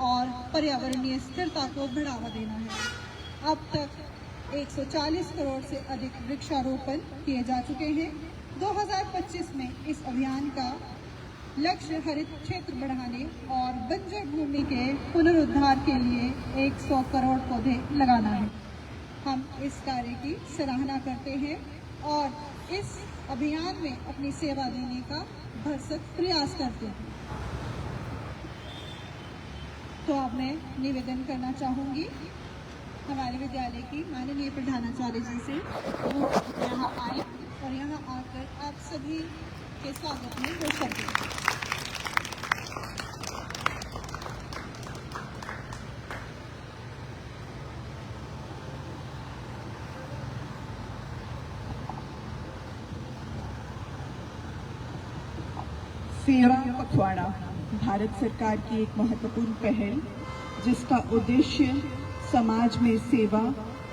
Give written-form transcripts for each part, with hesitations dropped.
और पर्यावरणीय स्थिरता को बढ़ावा देना है। अब तक 140 करोड़ से अधिक वृक्षारोपण किए जा चुके हैं। 2025 में इस अभियान का लक्ष्य हरित क्षेत्र बढ़ाने और बंजर भूमि के पुनरुद्धार के लिए 100 करोड़ पौधे लगाना है। हम इस कार्य की सराहना करते हैं और इस अभियान में अपनी सेवा देने का भरसक प्रयास करते हैं। तो अब मैं निवेदन करना चाहूँगी हमारे विद्यालय की माननीय प्रधानाचार्य जी से, वो यहाँ आए और यहाँ आकर आप सभी के स्वागत में वो शब्द। सेवा पखवाड़ा भारत सरकार की एक महत्वपूर्ण पहल, जिसका उद्देश्य समाज में सेवा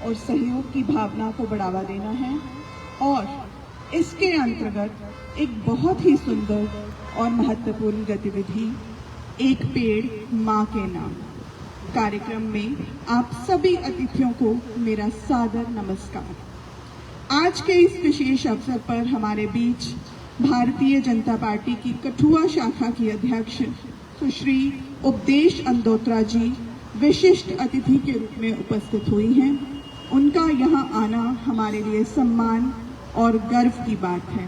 और सहयोग की भावना को बढ़ावा देना है और इसके अंतर्गत एक बहुत ही सुंदर और महत्वपूर्ण गतिविधि एक पेड़ माँ के नाम कार्यक्रम में आप सभी अतिथियों को मेरा सादर नमस्कार। आज के इस विशेष अवसर पर हमारे बीच भारतीय जनता पार्टी की कठुआ शाखा की अध्यक्ष सुश्री उपदेश अंदोत्रा जी विशिष्ट अतिथि के रूप में उपस्थित हुई हैं। उनका यहाँ आना हमारे लिए सम्मान और गर्व की बात है।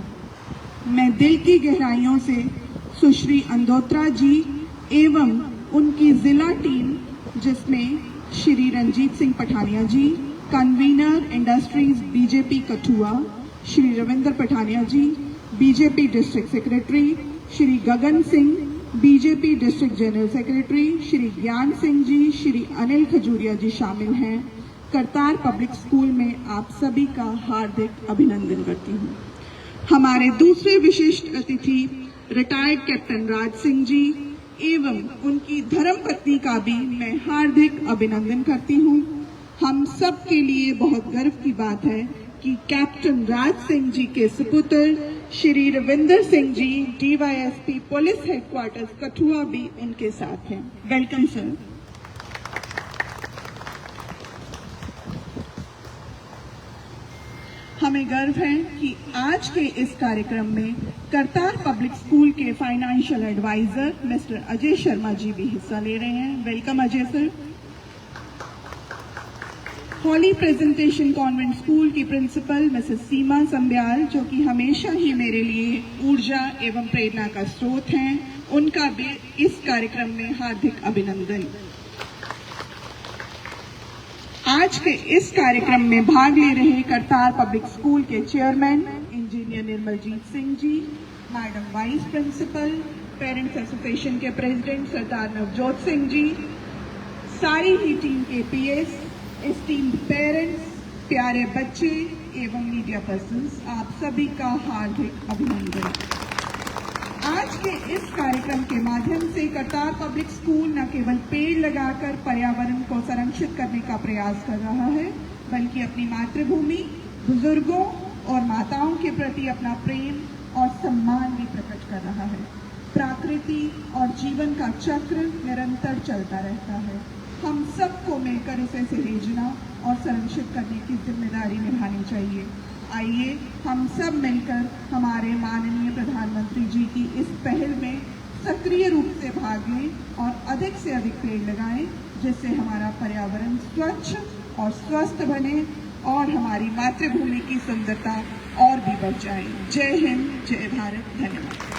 मैं दिल की गहराइयों से सुश्री अंदोत्रा जी एवं उनकी जिला टीम, जिसमें Shri Ranjit Singh Pathania ji, convener industries BJP Kathua, Shri Ravindra Pathania ji, BJP district secretary, Shri Gagan Singh, BJP district general secretary, Shri Gyan Singh जी, श्री अनिल खजूरिया जी शामिल हैं। करतार पब्लिक स्कूल में आप सभी का हार्दिक अभिनंदन करती हूँ। हमारे दूसरे विशिष्ट अतिथि रिटायर्ड कैप्टन राज सिंह जी एवं उनकी धर्मपत्नी का भी मैं हार्दिक अभिनंदन करती हूँ। हम सब के लिए बहुत गर्व की बात है कि कैप्टन राज सिंह जी के सुपुत्र Shri Ravinder Singh ji DYSP police headquarters Kathua भी उनके साथ हैं। Welcome sir. हमें गर्व है कि आज के इस कार्यक्रम में करतार पब्लिक स्कूल के financial advisor mister Ajay Sharma ji भी हिस्सा ले रहे हैं। Welcome Ajay sir. Holy presentation convent school की प्रिंसिपल मिसेस सीमा संब्याल, जो कि हमेशा ही मेरे लिए ऊर्जा एवं प्रेरणा का स्रोत हैं, उनका भी इस कार्यक्रम में हार्दिक अभिनंदन। आज के इस कार्यक्रम में भाग ले रहे करतार पब्लिक स्कूल के chairman engineer Nirmaljit Singh ji, madam vice principal, parents association के प्रेसिडेंट सरदार नवजोत सिंह जी, सारी ही टीम के PS, एस्टीम्ड पेरेंट्स, प्यारे बच्चे एवं मीडिया पर्सन्स, आप सभी का हार्दिक अभिनंदन। आज के इस कार्यक्रम के माध्यम से करतार पब्लिक स्कूल न केवल पेड़ लगाकर पर्यावरण को संरक्षित करने का प्रयास कर रहा है, बल्कि अपनी मातृभूमि, बुजुर्गों और माताओं के प्रति अपना प्रेम और सम्मान भी प्रकट कर रहा है। प्रकृति और जीवन का चक्र निरंतर चलता रहता है। हम सबको मिलकर इसे सहेजना और संरक्षित करने की जिम्मेदारी निभानी चाहिए। आइए हम सब मिलकर हमारे माननीय प्रधानमंत्री जी की इस पहल में सक्रिय रूप से भाग लें और अधिक से अधिक पेड़ लगाएं, जिससे हमारा पर्यावरण स्वच्छ और स्वस्थ बने और हमारी मातृभूमि की सुंदरता और भी बढ़ जाए। जय हिंद, जय भारत, धन्यवाद।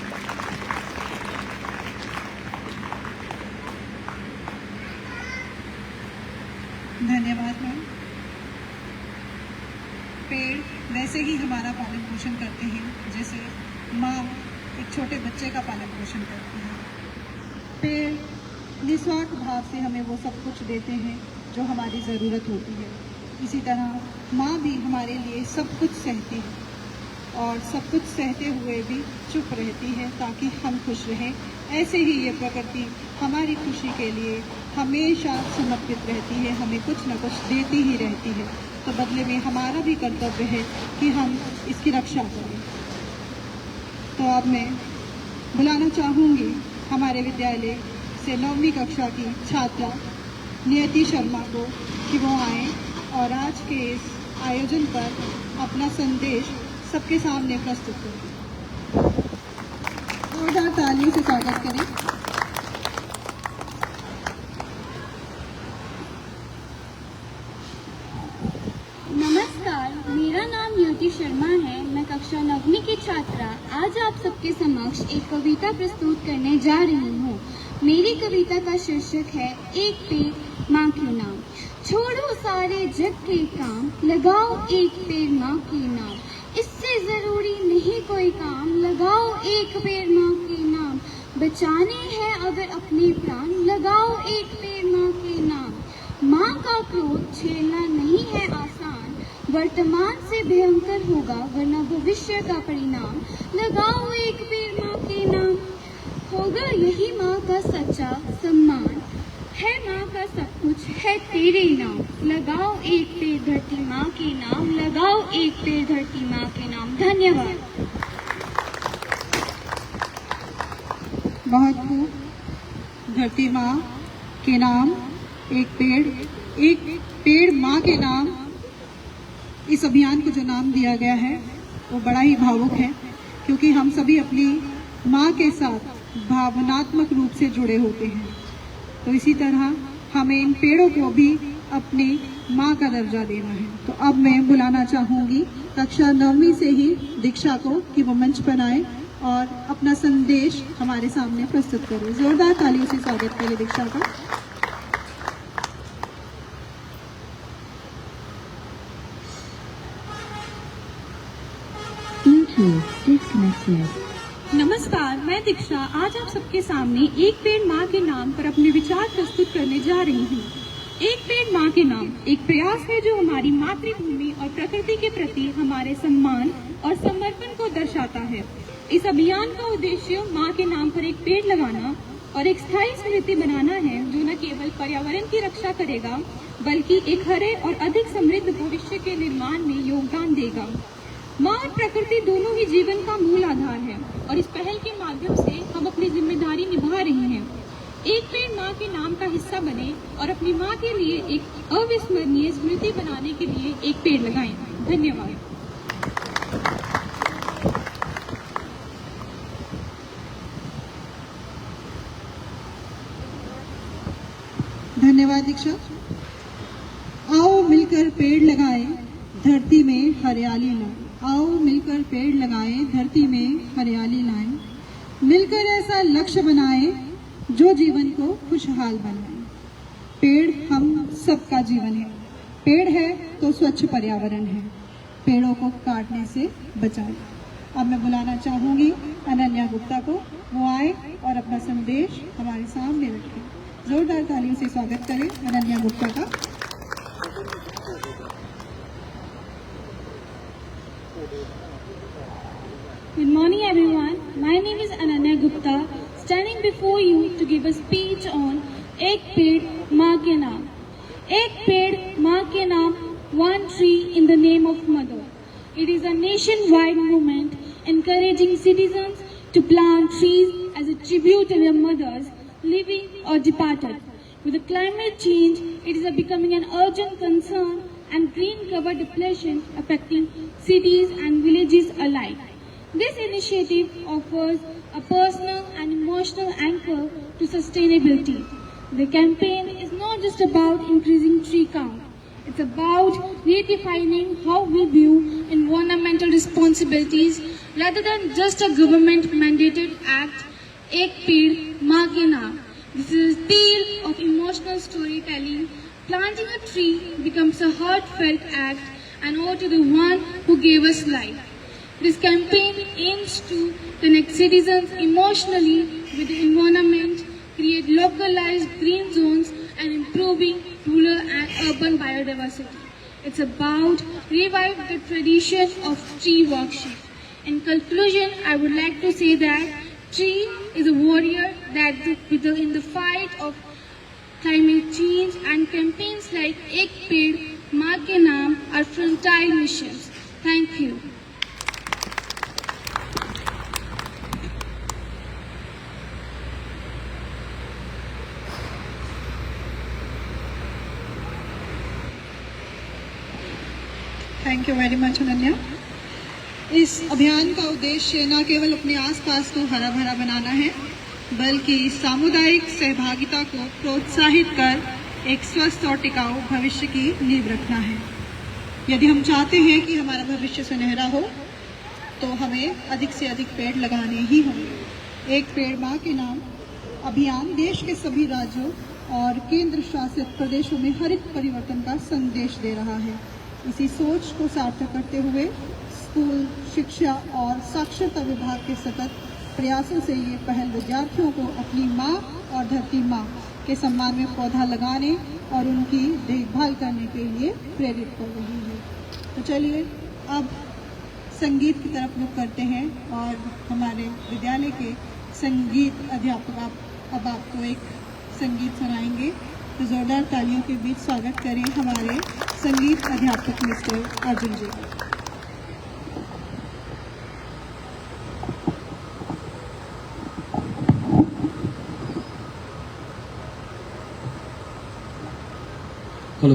धन्यवाद मैम। पेड़ वैसे ही हमारा पालन पोषण करते हैं जैसे माँ एक छोटे बच्चे का पालन पोषण करती है। पेड़ निस्वार्थ भाव से हमें वो सब कुछ देते हैं जो हमारी ज़रूरत होती है। इसी तरह माँ भी हमारे लिए सब कुछ सहती है और सब कुछ सहते हुए भी चुप रहती है ताकि हम खुश रहें। ऐसे ही ये प्रकृति हमारी खुशी के लिए हमेशा समर्पित रहती है, हमें कुछ न कुछ देती ही रहती है। तो बदले में हमारा भी कर्तव्य है कि हम इसकी रक्षा करें। तो अब मैं बुलाना चाहूँगी हमारे विद्यालय से 9वीं कक्षा की छात्रा नियति शर्मा को कि वो आए और आज के इस आयोजन पर अपना संदेश सबके सामने प्रस्तुत करें। जोरदार तालियों से स्वागत करें। नमस्कार, मेरा नाम नियति शर्मा है। मैं कक्षा 9वीं की छात्रा आज आप सबके समक्ष एक कविता प्रस्तुत करने जा रही हूँ। मेरी कविता का शीर्षक है एक पेड़ माँ के नाम। छोड़ो सारे जग के काम, लगाओ एक पेड़ माँ के नाम। इससे जरूरी नहीं कोई काम, लगाओ एक पेड़ माँ के नाम। बचाने हैं अगर अपने प्राण, लगाओ एक पेड़ माँ के नाम। माँ का क्रोध झेलना नहीं है आसान, वर्तमान से भयंकर होगा वरना भविष्य का परिणाम। लगाओ एक पेड़ माँ के नाम, होगा यही माँ का सच्चा सम्मान। है माँ का सब कुछ है तेरे नाम, लगाओ एक पेड़ धरती माँ के नाम। लगाओ एक पेड़ धरती माँ के नाम। धन्यवाद। बहुत खूब। धरती माँ के नाम, एक पेड़ माँ के नाम। इस अभियान को जो नाम दिया गया है वो बड़ा ही भावुक है, क्योंकि हम सभी अपनी माँ के साथ भावनात्मक रूप से जुड़े होते हैं। तो इसी तरह हमें इन पेड़ों को भी अपनी माँ का दर्जा देना है। तो अब मैं बुलाना चाहूँगी कक्षा 9वीं से ही दीक्षा को कि वो मंच पर आए और अपना संदेश हमारे सामने प्रस्तुत करें। जोरदार तालियों से स्वागत करें दीक्षा का। नमस्कार, मैं दीक्षा आज आप सबके सामने एक पेड़ माँ के नाम पर अपने विचार प्रस्तुत करने जा रही हूँ। एक पेड़ माँ के नाम एक प्रयास है जो हमारी मातृभूमि और प्रकृति के प्रति हमारे सम्मान और समर्पण को दर्शाता है। इस अभियान का उद्देश्य माँ के नाम पर एक पेड़ लगाना और एक स्थायी स्मृति बनाना है, जो न केवल पर्यावरण की रक्षा करेगा बल्कि एक हरे और अधिक समृद्ध भविष्य के निर्माण में योगदान देगा। माँ और प्रकृति दोनों ही जीवन का मूल आधार है और इस पहल के माध्यम से हम अपनी जिम्मेदारी निभा रहे हैं। एक पेड़ माँ के नाम का हिस्सा बने और अपनी माँ के लिए एक अविस्मरणीय स्मृति बनाने के लिए एक पेड़ लगाएं। धन्यवाद। धन्यवाद दीक्षा। आओ मिलकर पेड़ लगाएं, धरती में हरियाली लाएं। आओ मिलकर पेड़ लगाएं, धरती में हरियाली लाएं। मिलकर ऐसा लक्ष्य बनाएं जो जीवन को खुशहाल बनाए। पेड़ हम सबका जीवन है। पेड़ है तो स्वच्छ पर्यावरण है। पेड़ों को काटने से बचाएं। अब मैं बुलाना चाहूंगी अनन्या गुप्ता को, वो आए और अपना संदेश हमारे सामने रखें। जोरदार तालियों से स्वागत करें अनन्या गुप्ता का। Good morning everyone. My name is Ananya Gupta, standing before you to give a speech on Ek Ped Maa Ke Naam. Ek Ped Maa Ke Naam, one tree in the name of mother. It is a nationwide movement encouraging citizens to plant trees as a tribute to their mothers, living or departed. With the climate change, it is becoming an urgent concern and green cover depletion affecting cities and villages alike. This initiative offers a personal and emotional anchor to sustainability. The campaign is not just about increasing tree count. It's about redefining how we view environmental responsibilities rather than just a government-mandated act. Ek Ped Maa Ke Naam. This is a tale of emotional storytelling. Planting a tree becomes a heartfelt act, an ode to the one who gave us life. This campaign aims to connect citizens emotionally with the environment, create localized green zones, and improving rural and urban biodiversity. It's about revive the tradition of tree worship. In conclusion, I would like to say that tree is a warrior that in the fight of climate change, and campaigns like Ek Ped Maa Ke Naam are frontline missions. Thank you. Thank you very much Ananya. इस अभियान का उद्देश्य न केवल अपने आसपास को हरा भरा बनाना है, बल्कि सामुदायिक सहभागिता को प्रोत्साहित कर एक स्वस्थ और टिकाऊ भविष्य की नींव रखना है। यदि हम चाहते हैं कि हमारा भविष्य सुनहरा हो, तो हमें अधिक से अधिक पेड़ लगाने ही होंगे। एक पेड़ माँ के नाम अभियान देश के सभी राज्यों और केंद्र शासित प्रदेशों में हरित परिवर्तन का संदेश दे रहा है। इसी सोच को सार्थक करते हुए स्कूल शिक्षा और साक्षरता विभाग के सतत प्रयासों से ये पहल विद्यार्थियों को अपनी माँ और धरती माँ के सम्मान में पौधा लगाने और उनकी देखभाल करने के लिए प्रेरित कर रही है। तो चलिए अब संगीत की तरफ रुख करते हैं और हमारे विद्यालय के संगीत अध्यापक अब आपको एक संगीत सुनाएंगे। तो जोरदार तालियों के बीच स्वागत करें हमारे संगीत अध्यापक मिस्टर अर्जुन जी का। Hello,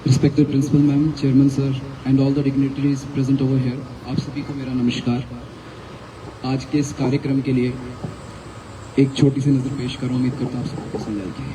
respected principal ma'am, chairman sir and all the dignitaries present over here, आप सभी को मेरा नमस्कार। आज के इस कार्यक्रम के लिए एक छोटी सी नज़र पेश कर रहा हूँ, उम्मीद करता हूँ आप सबको पसंद आएगी।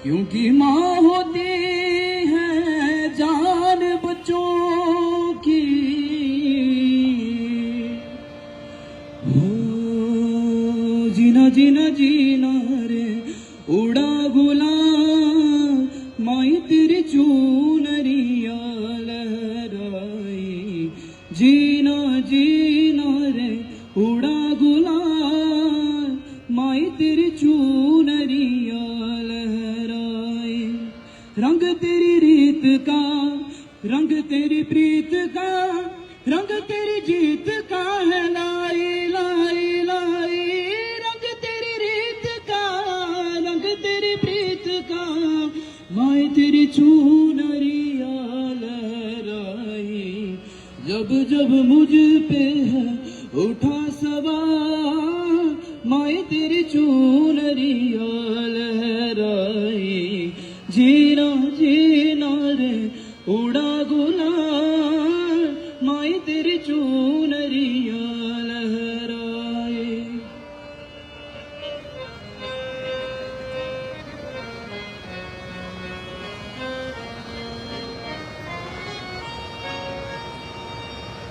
क्योंकि माँ होती है जान बच्चों की। हो जीना जीना जीना रे उड़ा गुलाम, माई तेरी चूनरिया लहराई। जीना जीना रे उड़ा गुलाम, माई तेरी चूनरिया लहराई। रंग तेरी रीत का, रंग तेरी प्रीत का, रंग तेरी जीत का है लाई लाई लाई। रंग तेरी रीत का, रंग तेरी प्रीत का, माई तेरी चूनरिया लहराई। जब जब मुझ पे है उठा सवार, माई तेरी चूनरिया लहराई। जीना जीना रे उड़ा गुलाल, माई तेरी चूनरिया लहराई।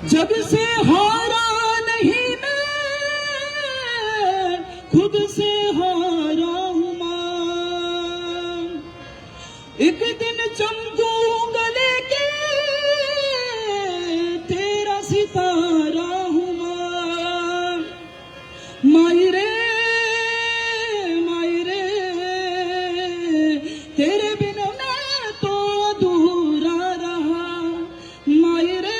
जब से हारा नहीं मैं, खुद से हारा हूँ मां। एक दिन चमकूंगा लेके तेरा सितारा हूँ मां। माई रे तेरे बिना मैं तो अधूरा रहा। माई रे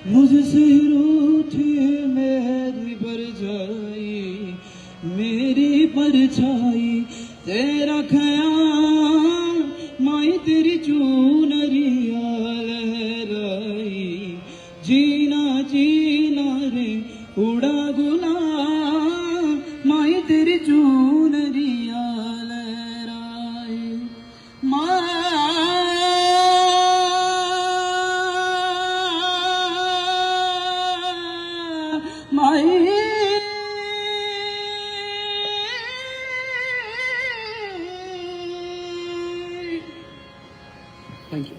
मुझसे रूठी मेरी परछाई, मेरी परछाई तेरा ख्याल माई तेरी चूनरिया लहराई जीना जीना रे उड़ा गुलाल माई तेरी चूनरिया लहराई माई थैंक यू।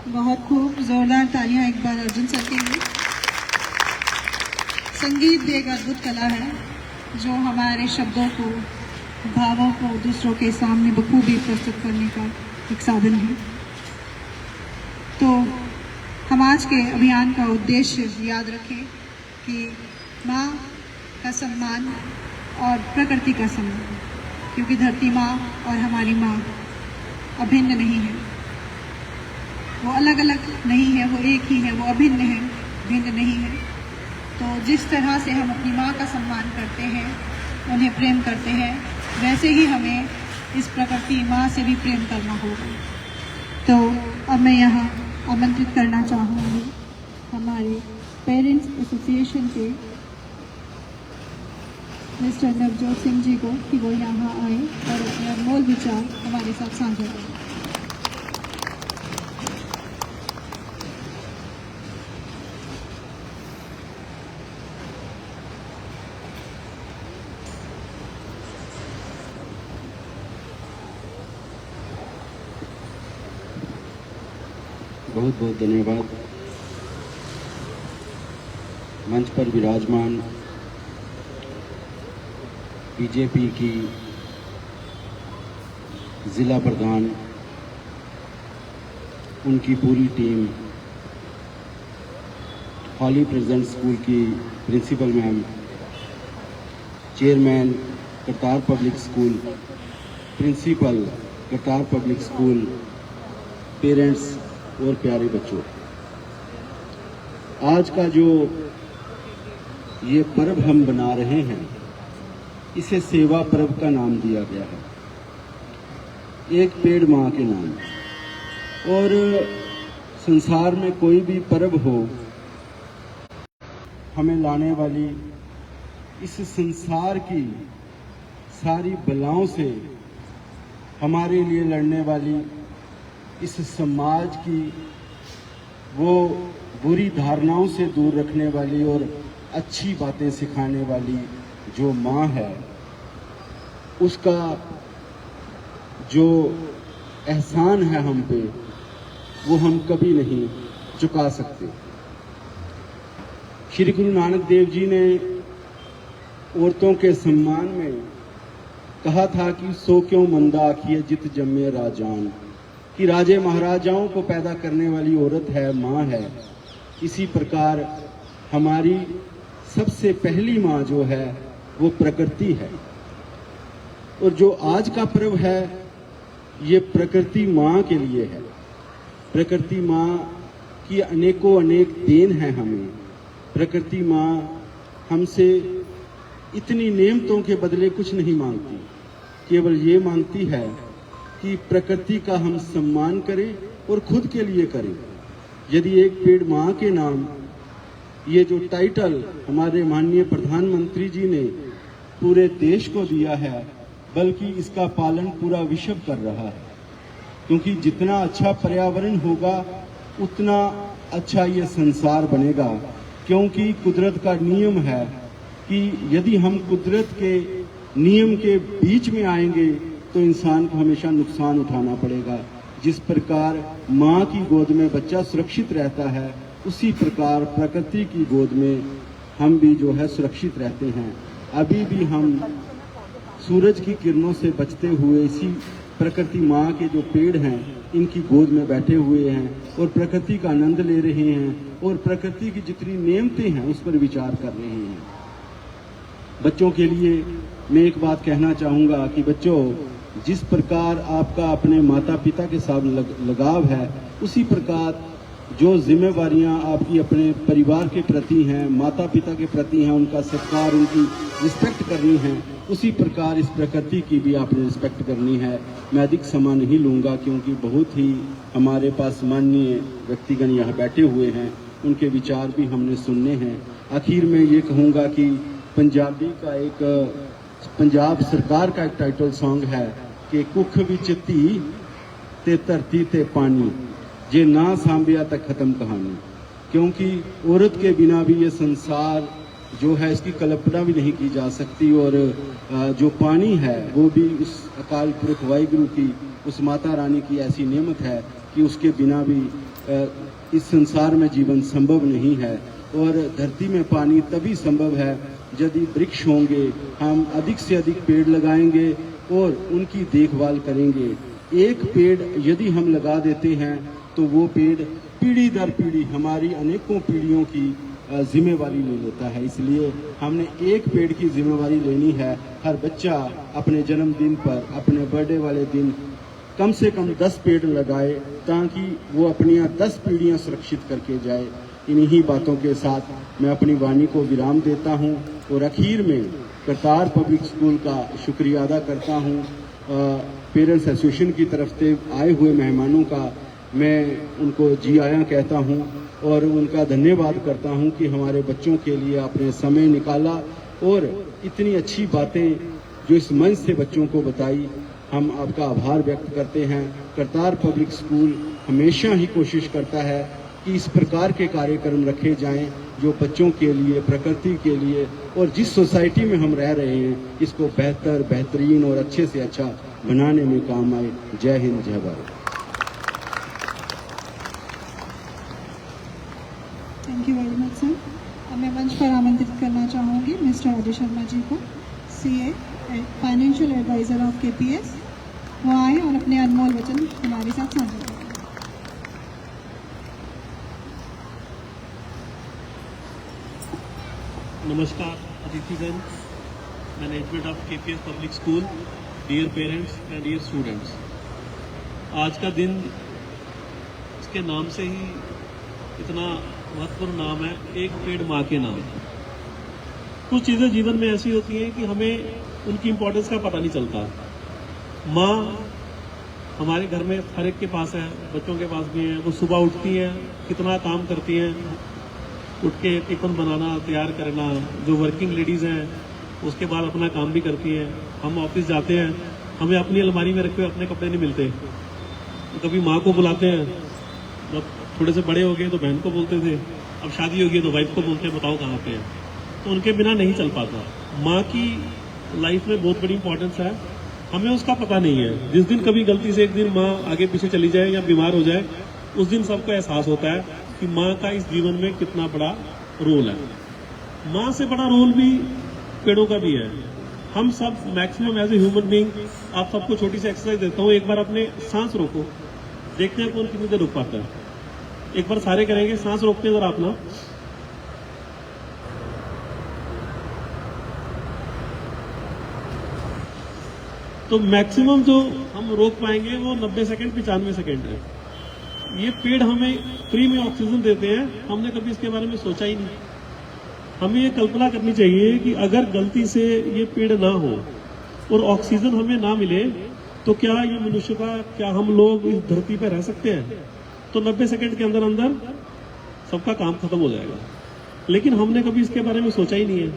बहुत खूब, जोरदार तालियां एक बार अर्जुन सर के लिए। संगीत भी एक अद्भुत कला है जो हमारे शब्दों को, भावों को दूसरों के सामने बखूबी प्रस्तुत करने का एक साधन है। तो हम आज के अभियान का उद्देश्य याद रखें कि माँ का सम्मान और प्रकृति का सम्मान, क्योंकि धरती माँ और हमारी माँ अभिन्न नहीं है, वो अलग अलग नहीं है, वो एक ही है, वो अभिन्न है, भिन्न नहीं है। तो जिस तरह से हम अपनी माँ का सम्मान करते हैं, उन्हें प्रेम करते हैं, वैसे ही हमें इस प्रकृति माँ से भी प्रेम करना होगा। तो अब मैं यहाँ आमंत्रित करना चाहूँगी हमारे पेरेंट्स एसोसिएशन के मिस्टर नवजोत सिंह जी को कि वो यहाँ आए और अपने अनमोल विचार हमारे साथ साझा करें। बहुत बहुत धन्यवाद। मंच पर विराजमान बीजेपी की जिला प्रधान, उनकी पूरी टीम, हॉली प्रेजेंट स्कूल की principal ma'am, chairman Kartar public school, principal Kartar public school, parents और प्यारे बच्चों, आज का जो ये पर्व हम बना रहे हैं, इसे सेवा पर्व का नाम दिया गया है, एक पेड़ माँ के नाम। और संसार में कोई भी पर्व हो, हमें लाने वाली, इस संसार की सारी बलाओं से हमारे लिए लड़ने वाली, इस समाज की वो बुरी धारणाओं से दूर रखने वाली और अच्छी बातें सिखाने वाली जो माँ है, उसका जो एहसान है हम पे, वो हम कभी नहीं चुका सकते। श्री गुरु नानक देव जी ने औरतों के सम्मान में कहा था कि सो क्यों मंदा आखिए जित जम्मे राजान, कि राजे महाराजाओं को पैदा करने वाली औरत है, माँ है। इसी प्रकार हमारी सबसे पहली माँ जो है वो प्रकृति है। और जो आज का पर्व है ये प्रकृति माँ के लिए है। प्रकृति माँ की अनेकों अनेक देन है हमें। प्रकृति माँ हमसे इतनी नेमतों के बदले कुछ नहीं मांगती, केवल ये मांगती है कि प्रकृति का हम सम्मान करें और खुद के लिए करें। यदि एक पेड़ माँ के नाम, ये जो टाइटल हमारे माननीय प्रधानमंत्री जी ने पूरे देश को दिया है, बल्कि इसका पालन पूरा विश्व कर रहा है, क्योंकि जितना अच्छा पर्यावरण होगा उतना अच्छा ये संसार बनेगा। क्योंकि कुदरत का नियम है कि यदि हम कुदरत के नियम के बीच में आएंगे तो इंसान को हमेशा नुकसान उठाना पड़ेगा। जिस प्रकार माँ की गोद में बच्चा सुरक्षित रहता है, उसी प्रकार प्रकृति की गोद में हम भी जो है सुरक्षित रहते हैं। अभी भी हम सूरज की किरणों से बचते हुए इसी प्रकृति माँ के जो पेड़ हैं, इनकी गोद में बैठे हुए हैं और प्रकृति का आनंद ले रहे हैं और प्रकृति की जितनी नेमतें हैं उस पर विचार कर रहे हैं। बच्चों के लिए मैं एक बात कहना चाहूँगा कि बच्चों, जिस प्रकार आपका अपने माता पिता के साथ लगाव है, उसी प्रकार जो जिम्मेवारियां आपकी अपने परिवार के प्रति हैं, माता पिता के प्रति हैं, उनका सत्कार, उनकी रिस्पेक्ट करनी है, उसी प्रकार इस प्रकृति की भी आपने रिस्पेक्ट करनी है। मैं अधिक समय नहीं लूँगा क्योंकि बहुत ही हमारे पास माननीय व्यक्तिगण यहाँ बैठे हुए हैं, उनके विचार भी हमने सुनने हैं। आखिर में ये कहूँगा कि पंजाबी का एक, पंजाब सरकार का एक टाइटल सॉन्ग है कि कुख विच धी ते धरती ते पानी, जे ना सांभिया तक खत्म कहानी। क्योंकि औरत के बिना भी ये संसार जो है इसकी कल्पना भी नहीं की जा सकती, और जो पानी है वो भी उस अकाल पुरख वाहिगुरु की, उस माता रानी की ऐसी नेमत है कि उसके बिना भी इस संसार में जीवन संभव नहीं है। और धरती में पानी तभी संभव है यदि वृक्ष होंगे, हम अधिक से अधिक पेड़ लगाएंगे और उनकी देखभाल करेंगे। एक पेड़ यदि हम लगा देते हैं तो वो पेड़ पीढ़ी दर पीढ़ी हमारी अनेकों पीढ़ियों की जिम्मेवारी ले लेता है। इसलिए हमने एक पेड़ की जिम्मेवारी लेनी है। हर बच्चा अपने जन्मदिन पर, अपने बर्थडे वाले दिन कम से कम 10 पेड़ लगाए ताकि वो अपनी 10 पीढ़ियां सुरक्षित करके जाए। इन्हीं बातों के साथ मैं अपनी वाणी को विराम देता हूं और आखिर में करतार पब्लिक स्कूल का शुक्रिया अदा करता हूं। पेरेंट्स एसोसिएशन की तरफ से आए हुए मेहमानों का मैं उनको जी आया कहता हूं और उनका धन्यवाद करता हूं कि हमारे बच्चों के लिए आपने समय निकाला और इतनी अच्छी बातें जो इस मंच से बच्चों को बताई। हम आपका आभार व्यक्त करते हैं। करतार पब्लिक स्कूल हमेशा ही कोशिश करता है कि इस प्रकार के कार्यक्रम रखे जाएं जो बच्चों के लिए, प्रकृति के लिए और जिस सोसाइटी में हम रह रहे हैं इसको बेहतर, बेहतरीन और अच्छे से अच्छा बनाने में काम आए। जय हिंद, जय Bharat. Thank you very much sir. अब मैं मंच पर आमंत्रित करना चाहूँगी मिस्टर अजय शर्मा जी को, CA, financial advisor of KPS। वो आए और अपने अनमोल वचन हमारे साथ साझा करें। नमस्कार अतिथिगण, management of KPS public school, dear parents and dear students. आज का दिन इसके नाम से ही इतना महत्वपूर्ण नाम है, एक पेड़ माँ के नाम। कुछ चीज़ें जीवन में ऐसी होती हैं कि हमें उनकी इम्पोर्टेंस का पता नहीं चलता। माँ हमारे घर में हर एक के पास है, बच्चों के पास भी है। वो सुबह उठती हैं, कितना काम करती हैं, उठ के टिफिन बनाना, तैयार करना। जो वर्किंग लेडीज़ हैं उसके बाद अपना काम भी करती हैं। हम ऑफिस जाते हैं, हमें अपनी अलमारी में रखे हुए अपने कपड़े नहीं मिलते, तो कभी माँ को बुलाते हैं। जब थोड़े से बड़े हो गए तो बहन को बोलते थे, अब शादी हो गई तो वाइफ को बोलते हैं बताओ कहाँ पे है। तो उनके बिना नहीं चल पाता। माँ की लाइफ में बहुत बड़ी इंपॉर्टेंस है, हमें उसका पता नहीं है। जिस दिन कभी गलती से एक दिन माँ आगे पीछे चली जाए या बीमार हो जाए, उस दिन सबको एहसास होता है कि माँ का इस जीवन में कितना बड़ा रोल है। माँ से बड़ा रोल भी पेड़ों का भी है। हम सब maximum as a human being, आप सबको छोटी सी एक्सरसाइज देता हूँ। एक बार अपने सांस रोको, देखते हैं कौन कितनी देर रुक पाता है। एक बार सारे करेंगे, सांस रोकते हैं जरा अपना। तो मैक्सिमम जो हम रोक पाएंगे वो 90 सेकंड, 95 सेकंड है। ये पेड़ हमें फ्री में ऑक्सीजन देते हैं, हमने कभी इसके बारे में सोचा ही नहीं। हमें ये कल्पना करनी चाहिए कि अगर गलती से ये पेड़ ना हो और ऑक्सीजन हमें ना मिले तो क्या ये मनुष्य का, क्या हम लोग इस धरती पर रह सकते हैं? तो 90 सेकंड के अंदर अंदर सबका काम खत्म हो जाएगा। लेकिन हमने कभी इसके बारे में सोचा ही नहीं है।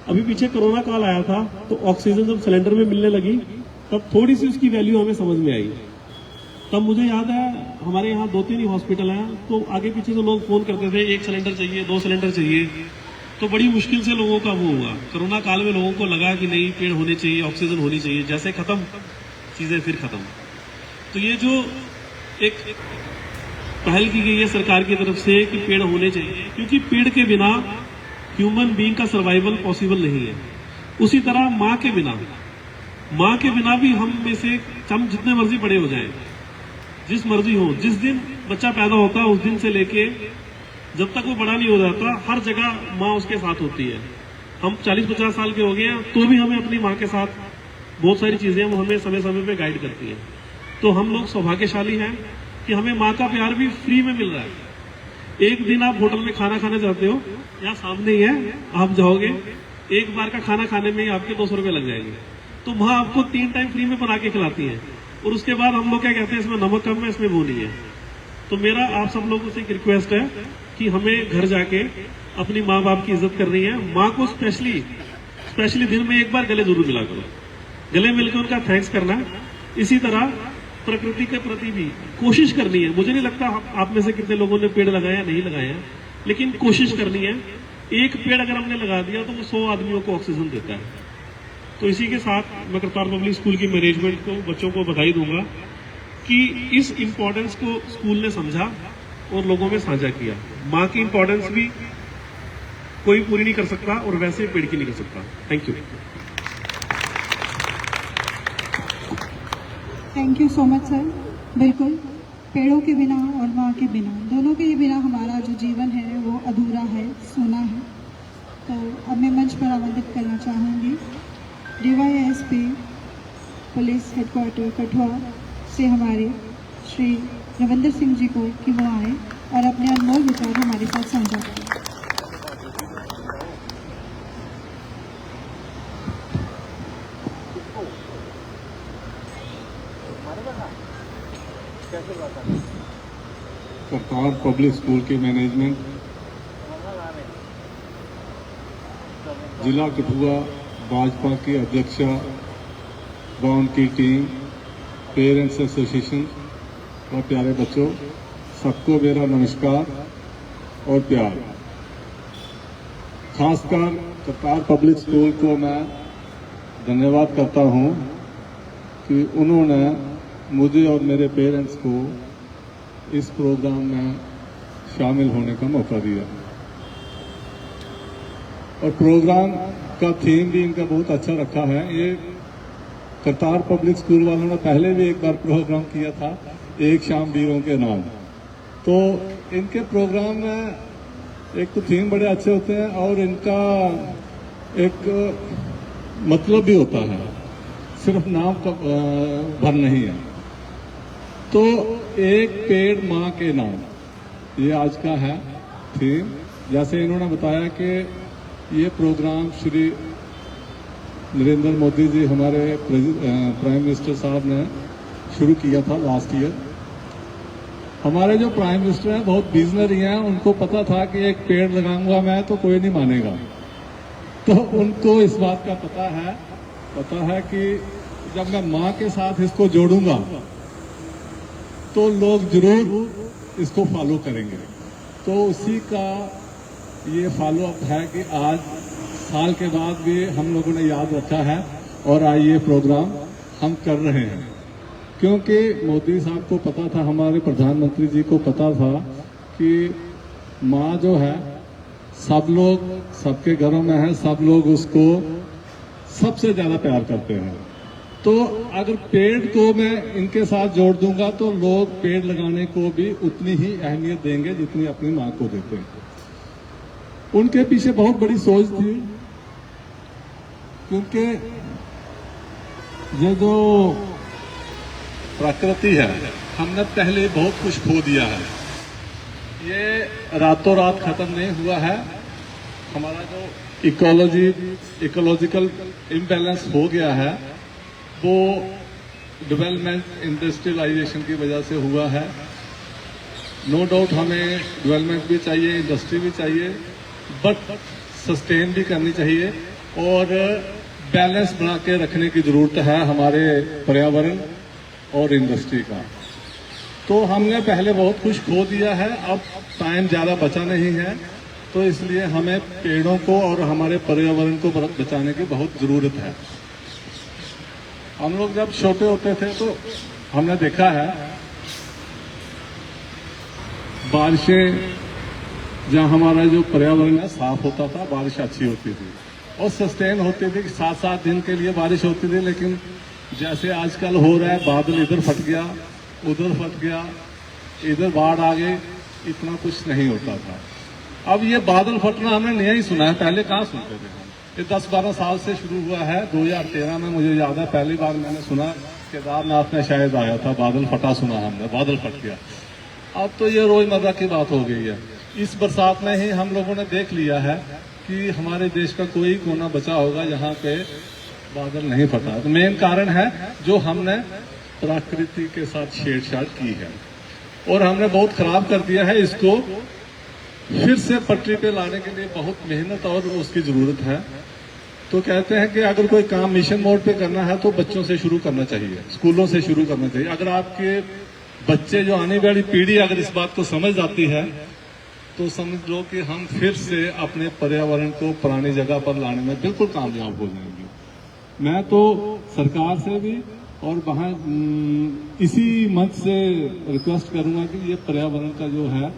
अभी पीछे कोरोना काल आया था तो ऑक्सीजन जब सिलेंडर में मिलने लगी तब थोड़ी सी उसकी वैल्यू हमें समझ में आई। तब मुझे याद है हमारे यहाँ 2-3 ही हॉस्पिटल हैं, तो आगे पीछे से लोग फोन करते थे 1 सिलेंडर चाहिए, 2 सिलेंडर चाहिए। तो बड़ी मुश्किल से लोगों का वो हुआ। कोरोना काल में लोगों को लगा कि नहीं, पेड़ होने चाहिए, ऑक्सीजन होनी चाहिए। जैसे खत्म चीजें फिर खत्म। तो ये जो एक पहल की गई है सरकार की तरफ से कि पेड़ होने चाहिए, क्योंकि पेड़ के बिना ह्यूमन बीइंग का सर्वाइवल पॉसिबल नहीं है। उसी तरह माँ के बिना भी हम में से हम जितने मर्जी बड़े हो जाएं, जिस मर्जी हो, जिस दिन बच्चा पैदा होता है उस दिन से लेके जब तक वो बड़ा नहीं हो जाता, हर जगह माँ उसके साथ होती है। हम 40-50 साल के हो गए हैं तो भी हमें अपनी माँ के साथ बहुत सारी चीजें वो हमें समय समय पे गाइड करती है। तो हम लोग सौभाग्यशाली हैं कि हमें माँ का प्यार भी फ्री में मिल रहा है। एक दिन आप होटल में खाना खाने जाते हो, यहाँ सामने ही है, आप जाओगे, एक बार का खाना खाने में ही आपके 200 रुपए लग जाएंगे। तो वहां आपको 3 टाइम फ्री में बना के खिलाती है, और उसके बाद हम लोग क्या कहते हैं, इसमें नमक कम है, इसमें वो नहीं है। तो मेरा आप सब लोगों से एक रिक्वेस्ट है कि हमें घर जाके अपनी माँ बाप की इज्जत करनी है। माँ को स्पेशली दिन में एक बार गले जरूर मिला करो, गले मिलकर उनका थैंक्स करना। इसी तरह प्रकृति के प्रति भी कोशिश करनी है। मुझे नहीं लगता आप में से कितने लोगों ने पेड़ लगाया नहीं लगाया, लेकिन कोशिश करनी है। एक पेड़ अगर हमने लगा दिया तो वो 100 आदमियों को ऑक्सीजन देता है। तो इसी के साथ मैं करतार पब्लिक स्कूल की मैनेजमेंट को, बच्चों को बधाई दूंगा कि इस इम्पोर्टेंस को स्कूल ने समझा और लोगों में साझा किया। माँ की इम्पोर्टेंस भी कोई पूरी नहीं कर सकता और वैसे पेड़ की नहीं कर सकता। Thank you. Thank you so much sir. बिल्कुल, पेड़ों के बिना और माँ के बिना, दोनों के बिना हमारा जो जीवन है वो अधूरा है, सूना है। तो अब मैं मंच पर आमंत्रित करना चाहूँगी DYSP पुलिस हेडक्वार्टर कठुआ से हमारे श्री रविंदर सिंह जी को कि वो आए और अपने अनमोल विचार हमारे साथ साझा करें। करतार पब्लिक स्कूल की मैनेजमेंट, जिला कठुआ भाजपा की अध्यक्षा व उनकी टीम, पेरेंट्स एसोसिएशन और प्यारे बच्चों, सबको मेरा नमस्कार और प्यार। खासकर करतार पब्लिक स्कूल को मैं धन्यवाद करता हूं कि उन्होंने मुझे और मेरे पेरेंट्स को इस प्रोग्राम में शामिल होने का मौका दिया। और प्रोग्राम का थीम भी इनका बहुत अच्छा रखा है। ये करतार पब्लिक स्कूल वालों ने पहले भी एक बार प्रोग्राम किया था, एक शाम वीरों के नाम। तो इनके प्रोग्राम में एक तो थीम बड़े अच्छे होते हैं और इनका एक मतलब भी होता है, सिर्फ नाम का भर नहीं है। तो एक पेड़ माँ के नाम, ये आज का है थीम। जैसे इन्होंने बताया कि ये प्रोग्राम श्री नरेंद्र मोदी जी, हमारे प्राइम मिनिस्टर साहब ने शुरू किया था लास्ट ईयर। हमारे जो प्राइम मिनिस्टर हैं बहुत विजनरी हैं, उनको पता था कि एक पेड़ लगाऊंगा मैं तो कोई नहीं मानेगा। तो उनको इस बात का पता है कि जब मैं माँ के साथ इसको जोड़ूंगा तो लोग जरूर इसको फॉलो करेंगे। तो उसी का ये फॉलो अप है कि आज साल के बाद भी हम लोगों ने याद रखा है और आज ये प्रोग्राम हम कर रहे हैं, क्योंकि मोदी साहब को पता था, हमारे प्रधानमंत्री जी को पता था कि माँ जो है सब लोग, सबके घरों में है, सब लोग उसको सबसे ज्यादा प्यार करते हैं। तो अगर पेड़ को मैं इनके साथ जोड़ दूंगा तो लोग पेड़ लगाने को भी उतनी ही अहमियत देंगे जितनी अपनी माँ को देते हैं। उनके पीछे बहुत बड़ी सोच थी, क्योंकि ये जो प्रकृति है, हमने पहले बहुत कुछ खो दिया है। ये रातों रात खत्म नहीं हुआ है। हमारा जो इकोलॉजिकल इम्बैलेंस हो गया है वो डेवलपमेंट, इंडस्ट्रियलाइजेशन की वजह से हुआ है। नो डाउट हमें डेवलपमेंट भी चाहिए, इंडस्ट्री भी चाहिए, बट सस्टेन भी करनी चाहिए और बैलेंस बना के रखने की जरूरत है हमारे पर्यावरण और इंडस्ट्री का। तो हमने पहले बहुत कुछ खो दिया है, अब टाइम ज़्यादा बचा नहीं है, तो इसलिए हमें पेड़ों को और हमारे पर्यावरण को बचाने की बहुत ज़रूरत है। हम लोग जब छोटे होते थे तो हमने देखा है बारिशें, जहाँ हमारा जो पर्यावरण है साफ होता था, बारिश अच्छी होती थी और सस्टेन होती थी। 7-7 दिन के लिए बारिश होती थी। लेकिन जैसे आजकल हो रहा है, बादल इधर फट गया, उधर फट गया, इधर बाढ़ आ गई, इतना कुछ नहीं होता था। अब ये बादल फटना हमने नहीं सुना है, पहले कहाँ सुनते थे हम। ये 10-12 साल से शुरू हुआ है। 2013 में मुझे याद है पहली बार मैंने सुना, केदारनाथ में शायद आया था, बादल फटा सुना हमने, बादल फट गया। अब तो ये रोजमर्रा की बात हो गई है। इस बरसात में ही हम लोगों ने देख लिया है कि हमारे देश का कोई कोना बचा होगा जहाँ पे बादल नहीं फटा। तो मेन कारण है जो हमने प्रकृति के साथ छेड़छाड़ की है और हमने बहुत खराब कर दिया है। इसको फिर से पटरी पे लाने के लिए बहुत मेहनत और उसकी जरूरत है। तो कहते हैं कि अगर कोई काम मिशन मोड पे करना है तो बच्चों से शुरू करना चाहिए, स्कूलों से शुरू करना चाहिए। अगर आपके बच्चे जो आने वाली पीढ़ी अगर इस बात को समझ जाती है तो समझ लो कि हम फिर से अपने पर्यावरण को पुरानी जगह पर लाने में बिल्कुल कामयाब हो जाएंगे। मैं तो सरकार से भी और वहाँ इसी मंच से रिक्वेस्ट करूंगा कि ये पर्यावरण का जो है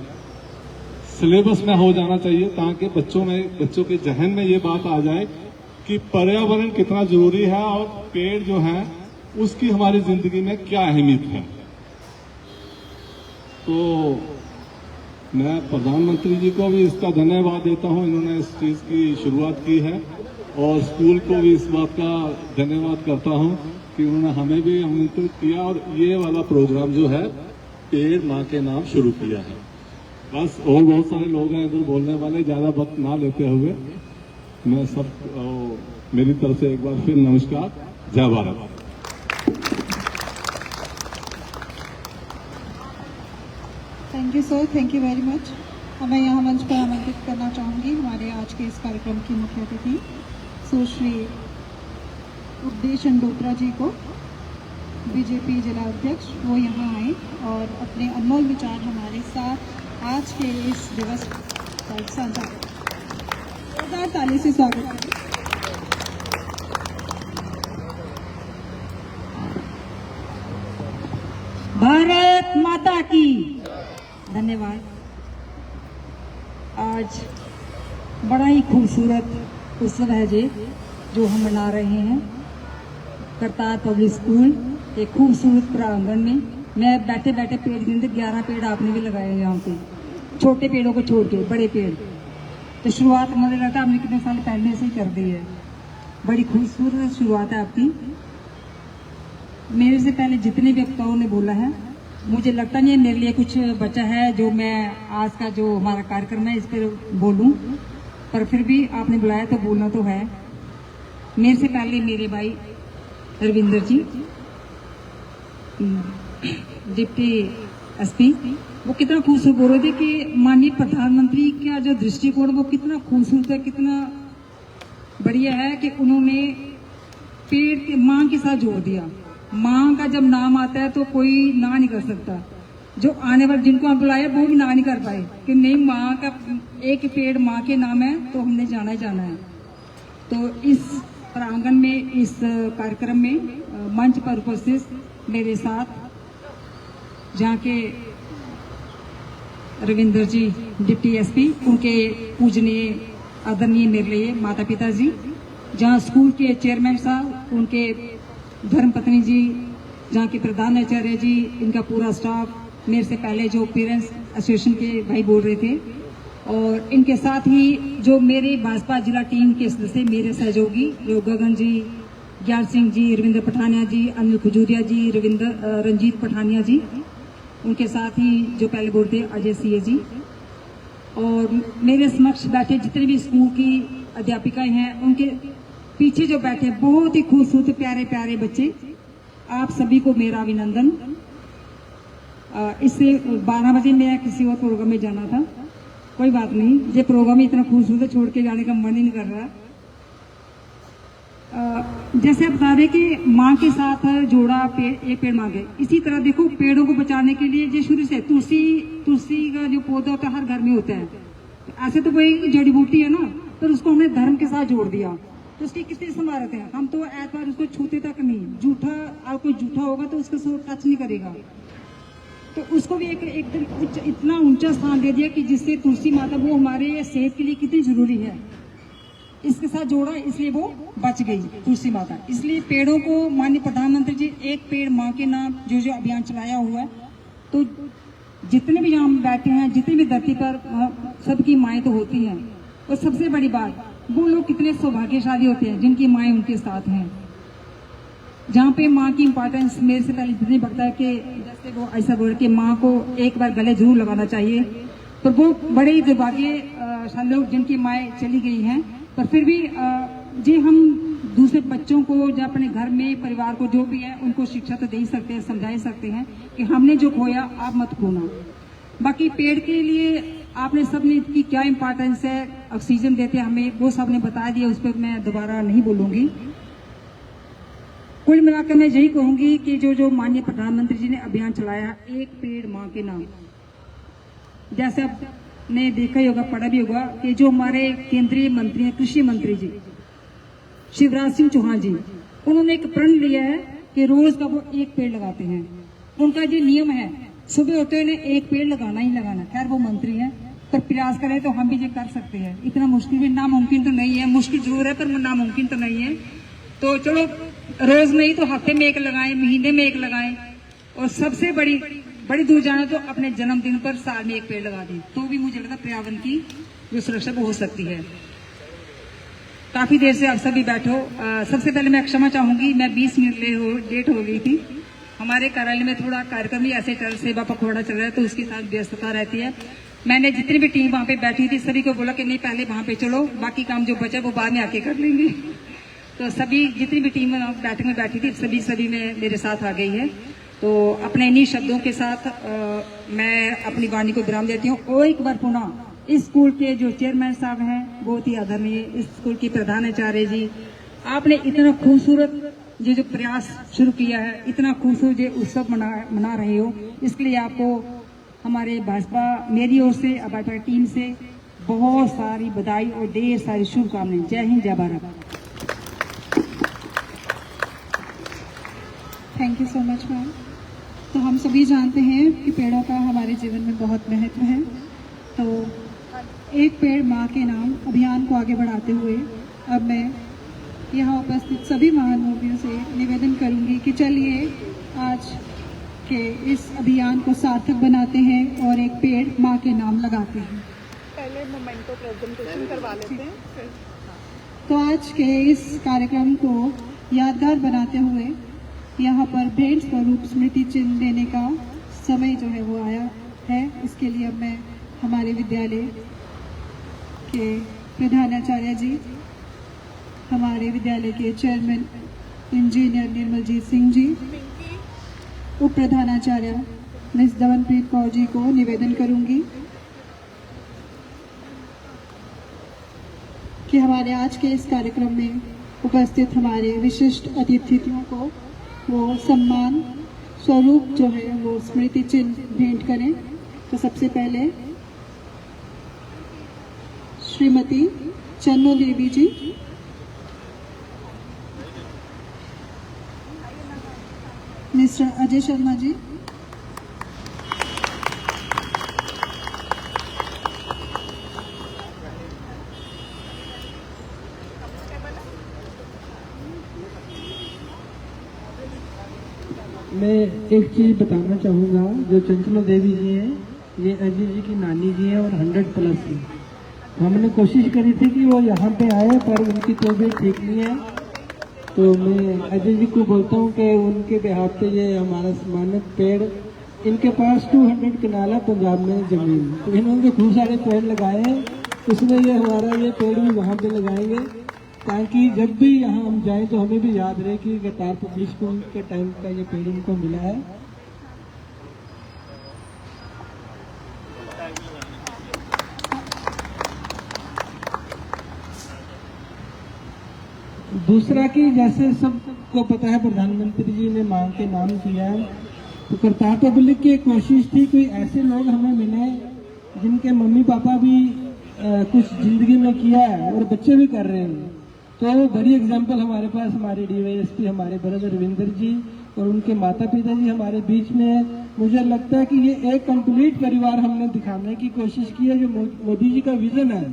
सिलेबस में हो जाना चाहिए, ताकि बच्चों के जहन में ये बात आ जाए कि पर्यावरण कितना जरूरी है और पेड़ जो है उसकी हमारी जिंदगी में क्या अहमियत है। तो मैं प्रधानमंत्री जी को भी इसका धन्यवाद देता हूं, इन्होंने इस चीज की शुरुआत की है और स्कूल को भी इस बात का धन्यवाद करता हूं कि उन्होंने हमें भी आमंत्रित किया और ये वाला प्रोग्राम जो है पेड़ माँ के नाम शुरू किया है। बस और बहुत सारे लोग हैं इधर बोलने वाले, ज्यादा वक्त ना लेते हुए मैं सब मेरी तरफ से एक बार फिर नमस्कार, जय Bharat. Thank you sir, thank you very much. और मैं यहाँ मंच पर आमंत्रित करना चाहूँगी हमारे आज के इस कार्यक्रम की मुख्य अतिथि सुश्री उपदेश डोगरा जी को, बीजेपी जिला अध्यक्ष, वो यहाँ आए और अपने अनमोल विचार हमारे साथ आज के इस दिवस पर साझा करें। जोरदार ताली से स्वागत करें। भारत माता की धन्यवाद। आज बड़ा ही खूबसूरत उत्सव है जी जो हम मना रहे हैं करतार पब्लिक स्कूल के खूबसूरत प्रांगण में। मैं बैठे बैठे पेड़ गिनते 11 पेड़ आपने भी लगाए हैं यहाँ पे, छोटे पेड़ों को छोड़ के बड़े पेड़। तो शुरुआत मुझे लगता है हमने कितने साल पहले से ही कर दी है। बड़ी खूबसूरत शुरुआत है आपकी। मेरे से पहले जितने भी वक्ताओं ने बोला है, मुझे लगता नहीं है मेरे लिए कुछ बचा है जो मैं आज का जो हमारा कार्यक्रम है इस पर बोलूं, पर फिर भी आपने बुलाया तो बोलना तो है। मेरे से पहले मेरे भाई रविंदर जी डिप्टी एसपी, वो कितना खूबसूरत बोल रहे थे कि माननीय प्रधानमंत्री का जो दृष्टिकोण वो कितना खूबसूरत है, कितना बढ़िया है कि उन्होंने पेड़ के माँ के साथ जोड़ दिया। माँ का जब नाम आता है तो कोई ना नहीं कर सकता। जो आने वाले जिनको हम बुलाए वो भी ना नहीं कर पाए कि नहीं, माँ का एक पेड़ माँ के नाम है तो हमने जाना ही जाना है। तो इस प्रांगण में, इस कार्यक्रम में मंच पर उपस्थित मेरे साथ जहाँ के रविंदर जी डिप्टी एसपी, उनके पूजनीय आदरणीय मेरे लिए माता पिता जी, जहाँ स्कूल के चेयरमैन साहब, उनके धर्मपत्नी जी, जहाँ के प्रधानाचार्य जी, इनका पूरा स्टाफ, मेरे से पहले जो पेरेंट्स एसोसिएशन के भाई बोल रहे थे, और इनके साथ ही जो मेरे भाजपा जिला टीम के सदस्य, मेरे सहयोगी जो गगन जी, ज्ञान सिंह जी, रविंद्र पठानिया जी, अनिल खजूरिया जी, रंजीत पठानिया जी, उनके साथ ही जो पहले बोल रहे थे अजय सीए जी, और मेरे समक्ष बैठे जितने भी स्कूल की अध्यापिकाएं हैं, उनके पीछे जो बैठे बहुत ही खूबसूरत प्यारे प्यारे बच्चे, आप सभी को मेरा अभिनंदन। इससे 12 बजे मैं किसी और प्रोग्राम में जाना था, कोई बात नहीं, ये प्रोग्राम ही इतना खूबसूरत छोड़ के जाने का मन ही नहीं कर रहा। जैसे आप बता रहे कि माँ के साथ जोड़ा एक पेड़ मांगे, इसी तरह देखो पेड़ों को बचाने के लिए जो शुरू से तुलसी का जो पौधा होता है हर घर में होता है, ऐसे तो कोई जड़ी बूटी है ना, तो उसको हमने धर्म के साथ जोड़ दिया। तो उसकी कितनी समारत है, हम तो ऐतबार उसको छूते तक नहीं, जूठा और कोई जूठा होगा तो उसको टच नहीं करेगा, तो उसको भी एकदम इतना ऊंचा स्थान दे दिया कि जिससे तुलसी माता वो हमारे सेहत के लिए कितनी जरूरी है, इसके साथ जोड़ा, इसलिए वो बच गई तुलसी माता। इसलिए पेड़ों को माननीय प्रधानमंत्री जी एक पेड़ माँ के नाम जो अभियान चलाया हुआ है, तो जितने भी यहाँ बैठे हैं, जितनी भी धरती पर सबकी माएँ तो होती हैं, और सबसे बड़ी बात वो लोग कितने सौभाग्यशाली होते हैं जिनकी माएँ उनके साथ हैं, जहाँ पे माँ की इम्पोर्टेंस मेरे से पहले जितनी बढ़ता है कि जैसे वो ऐसा बोल के माँ को एक बार गले जरूर लगाना चाहिए, पर वो बड़े ही दुर्भाग्यशाली लोग जिनकी माएँ चली गई हैं, पर फिर भी जी हम दूसरे बच्चों को या अपने घर में परिवार को जो भी है उनको शिक्षा तो दे ही सकते हैं, समझा ही सकते हैं कि हमने जो खोया आप मत खोना। बाकी पेड़ के लिए आपने सबने की क्या इम्पोर्टेंस है, ऑक्सीजन देते हैं हमें, वो सबने बता दिया, उस पर मैं दोबारा नहीं बोलूंगी। कुल मिलाकर मैं यही कहूंगी कि जो माननीय प्रधानमंत्री जी ने अभियान चलाया, एक पेड़ माँ के नाम, जैसे आपने देखा ही होगा, पढ़ा भी होगा कि जो हमारे केंद्रीय मंत्री हैं, कृषि मंत्री जी शिवराज सिंह चौहान जी, उन्होंने एक प्रण लिया है कि रोज का वो एक पेड़ लगाते हैं। उनका जो नियम है सुबह होते हुए एक पेड़ लगाना ही लगाना। खैर वो मंत्री हैं, पर प्रयास करें तो हम भी ये कर सकते हैं। इतना मुश्किल भी नामुमकिन तो नहीं है, मुश्किल जरूर है पर नामुमकिन तो नहीं है। तो चलो रोज नहीं तो हफ्ते में एक लगाएं, महीने में एक लगाएं, और सबसे बड़ी दूर जाना तो अपने जन्मदिन पर साल में एक पेड़ लगा दें, तो भी मुझे लगता है पर्यावरण की जो सुरक्षा वो हो सकती है। काफी देर से आप सभी बैठो। सबसे पहले मैं क्षमा चाहूंगी, मैं 20 मिनट लेट हो गई थी। हमारे कार्यालय में थोड़ा कार्यक्रम ही ऐसे चल, सेवा पखवाड़ा चल रहा है, तो उसके साथ व्यस्तता रहती है। मैंने जितनी भी टीम वहाँ पे बैठी थी सभी को बोला कि नहीं पहले वहाँ पे चलो, बाकी काम जो बचा वो बाद में आके कर लेंगे। तो सभी जितनी भी टीम बैठक में बैठी थी सभी में मेरे साथ आ गई है। तो अपने इन्हीं शब्दों के साथ मैं अपनी वाणी को विराम देती हूँ। और एक बार पुनः इस स्कूल के जो चेयरमैन साहब हैं, बहुत ही आदरणीय, इस स्कूल की प्रधानाचार्य जी, आपने इतना खूबसूरत जो प्रयास शुरू किया है, इतना खूबसूरत जो उत्सव मना रहे हो, इसके लिए आपको हमारे भाजपा मेरी ओर से, भाजपा टीम से बहुत सारी बधाई और ढेर सारी शुभकामनाएं। जय हिंद, जय Bharat. Thank you so much ma'am. तो हम सभी जानते हैं कि पेड़ों का हमारे जीवन में बहुत महत्व है। तो एक पेड़ माँ के नाम अभियान को आगे बढ़ाते हुए अब मैं यहाँ उपस्थित सभी महानुभावों से निवेदन करूँगी कि चलिए आज के इस अभियान को सार्थक बनाते हैं और एक पेड़ माँ के नाम लगाते हैं। पहले मोमेंटो प्रेजेंटेशन करवा लेते हैं फिर। तो आज के इस कार्यक्रम को यादगार बनाते हुए यहाँ पर भेंट स्वरूप स्मृति चिन्ह देने का समय जो है वो आया है। इसके लिए अब मैं हमारे विद्यालय के प्रधानाचार्य जी, हमारे विद्यालय के चेयरमैन इंजीनियर निर्मलजीत सिंह जी, उप प्रधानाचार्य मिस दमनप्रीत कौर जी को निवेदन करूंगी कि हमारे आज के इस कार्यक्रम में उपस्थित हमारे विशिष्ट अतिथियों को वो सम्मान स्वरूप जो है वो स्मृति चिन्ह भेंट करें। तो सबसे पहले श्रीमती चन्नो देवी जी, मिस्टर अजय शर्मा जी, मैं एक चीज़ बताना चाहूँगा। जो चंचलो देवी जी हैं, ये अजय जी की नानी जी हैं और 100+ की। हमने कोशिश करी थी कि वो यहाँ पे आए, पर उनकी तबीयत ठीक नहीं है। तो मैं अजय जी को बोलता हूँ कि उनके बिहाफ पे ये हमारा सम्मानित पेड़, इनके पास 200 कनाल है पंजाब में ज़मीन, तो इन्होंने खूब सारे पेड़ लगाए हैं। उसमें ये हमारा ये पेड़ भी वहाँ पे लगाएंगे, ताकि जब भी यहाँ हम जाएं तो हमें भी याद रहे कि करतार पब्लिक स्कूल के टाइम का ये पेड़ इनको मिला है। दूसरा कि जैसे सबको पता है प्रधानमंत्री जी ने माँ के नाम किया है, तो करतार पब्लिक की एक कोशिश थी कोई ऐसे लोग हमें मिले जिनके मम्मी पापा भी कुछ जिंदगी में किया है और बच्चे भी कर रहे हैं। तो बड़ी एग्जांपल हमारे पास हमारे DYSP हमारे ब्रदर रविंदर जी और उनके माता पिता जी हमारे बीच में है। मुझे लगता है कि ये एक कंप्लीट परिवार हमने दिखाने की कोशिश की है। जो मोदी जी का विजन है,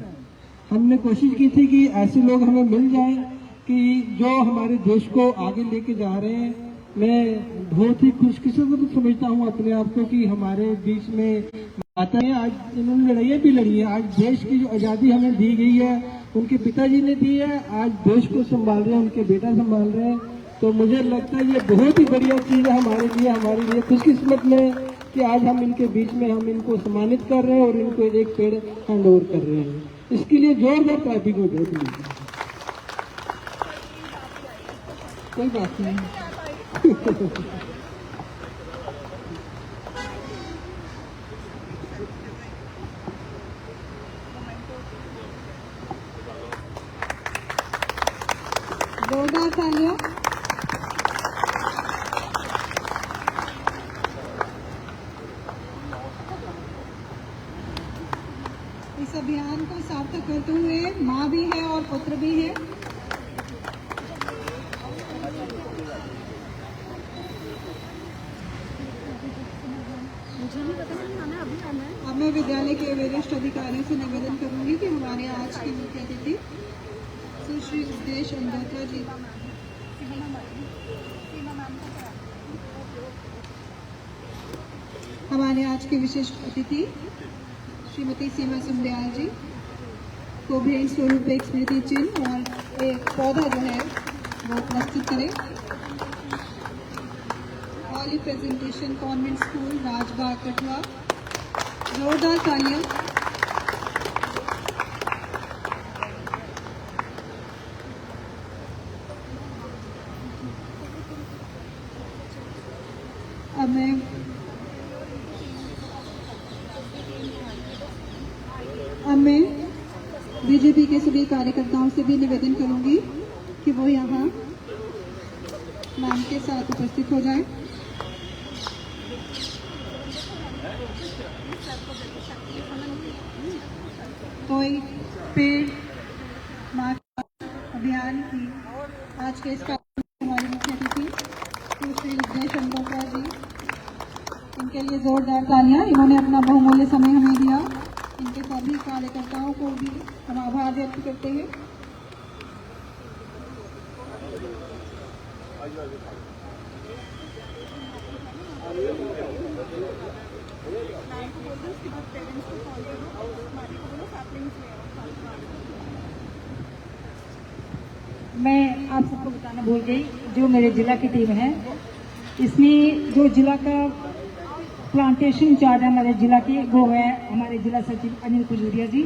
हमने कोशिश की थी कि ऐसे लोग हमें मिल जाएं कि जो हमारे देश को आगे लेके जा रहे हैं। मैं बहुत ही खुशकिस्मत समझता हूँ अपने आप को कि हमारे बीच में आता है। आज इन्होंने लड़ाइयाँ भी लड़ी है। आज देश की जो आज़ादी हमें दी गई है उनके पिताजी ने दी है, आज देश को संभाल रहे हैं, उनके बेटा संभाल रहे हैं। तो मुझे लगता है ये बहुत ही बढ़िया चीज़ है हमारे लिए खुशकिस्मत में कि आज हम इनके बीच में हम इनको सम्मानित कर रहे हैं और इनको एक पेड़ हैंड ओवर कर रहे हैं। इसके लिए जोरदार ट्रैफिक हो जाए प्लीज। कोई बात नहीं। जोरदार तालियां। इस अभियान को सार्थक करते हुए माँ भी है और पुत्र भी है। अब मैं विद्यालय के वरिष्ठ अधिकारियों से निवेदन करूंगी कि हमारे आज की मुख्य अतिथि सुश्री उपदेश अंदोत्रा जी हमारे आज के विशिष्ट अतिथि श्रीमती सीमा सुंदयाल जी को भेंट स्वरूप एक स्मृति चिन्ह और एक पौधा जो है वो प्रस्तुत करें। All presentation convent school Rajbagh Kathua. जोरदार तालियां। अब मैं बीजेपी के सभी कार्यकर्ताओं से भी निवेदन करूंगी कि वो यहाँ मैम के साथ उपस्थित हो जाएं। कोई पेड़ माँ अभियान की आज के इस कार्यक्रम हमारी मुख्य अतिथि श्री उपदेश अंदोत्रा जी, इनके लिए जोरदार तालियां। इन्होंने अपना बहुमूल्य समय हमें दिया। इनके सभी कार्यकर्ताओं को भी हम आभार व्यक्त करते हैं। मैं आप सबको बताना भूल गई, जो मेरे जिला की टीम है इसमें जो जिला का प्लांटेशन इंचार्ज है हमारे जिला के, वो है हमारे जिला सचिव अनिल कुजूरिया जी।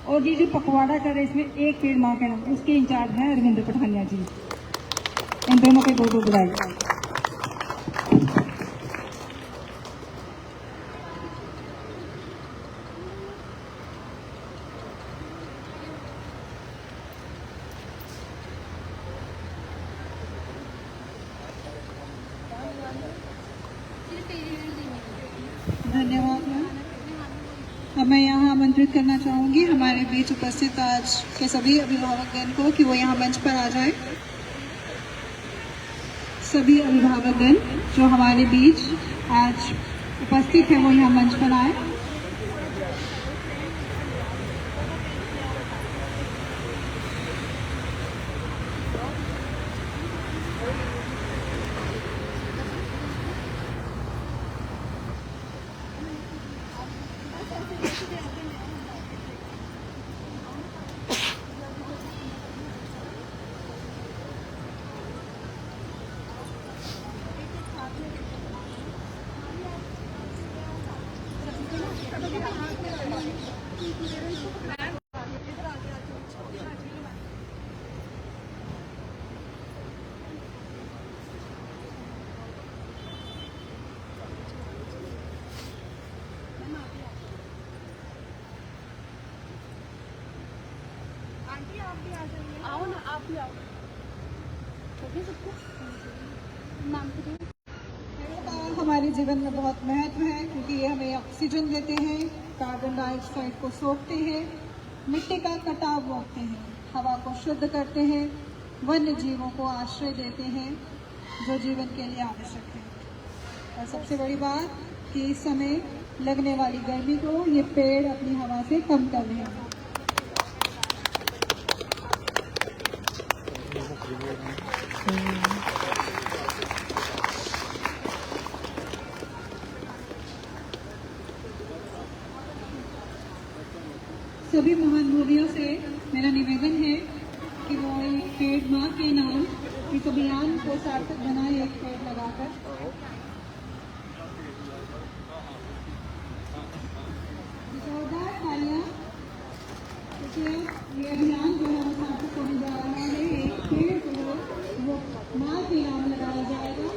और ये जो पखवाड़ा कर रहे हैं इसमें एक पेड़ माँ के नाम, उसके इंचार्ज हैं रविंद्र पठानिया जी। इन दोनों को बहुत बहुत बधाई। धन्यवाद मैम। अब मैं यहाँ आमंत्रित करना चाहूँगी हमारे बीच उपस्थित आज के सभी अभिभावकगण को कि वो यहाँ मंच पर आ जाए। सभी अभिभावकगण जो हमारे बीच आज उपस्थित है वो यहाँ मंच पर आए। हमारे जीवन में बहुत महत्व है क्योंकि ये हमें ऑक्सीजन देते हैं, कार्बन डाइऑक्साइड को सोखते हैं, मिट्टी का कटाव रोकते हैं, हवा को शुद्ध करते हैं, वन्य जीवों को आश्रय देते हैं जो जीवन के लिए आवश्यक है। और सबसे बड़ी बात कि इस समय लगने वाली गर्मी को ये पेड़ अपनी हवा से कम कर रहे हैं। सभी महान भूमियों से मेरा निवेदन है कि वो एक पेड़ माँ के नाम इस अभियान को सार्थक बनाए, एक पेड़ लगाकर। ये अभियान जो है वो सार्थक होने जा रहा है। एक पेड़ जो है वो माँ के नाम लगाया जाएगा।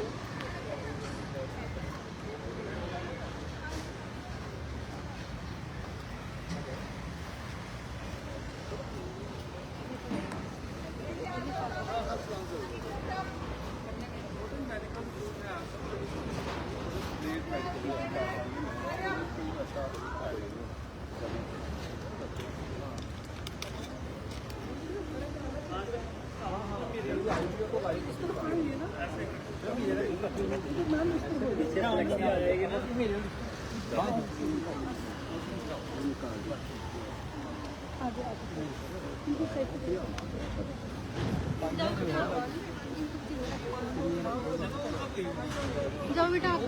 जाओ बेटा आप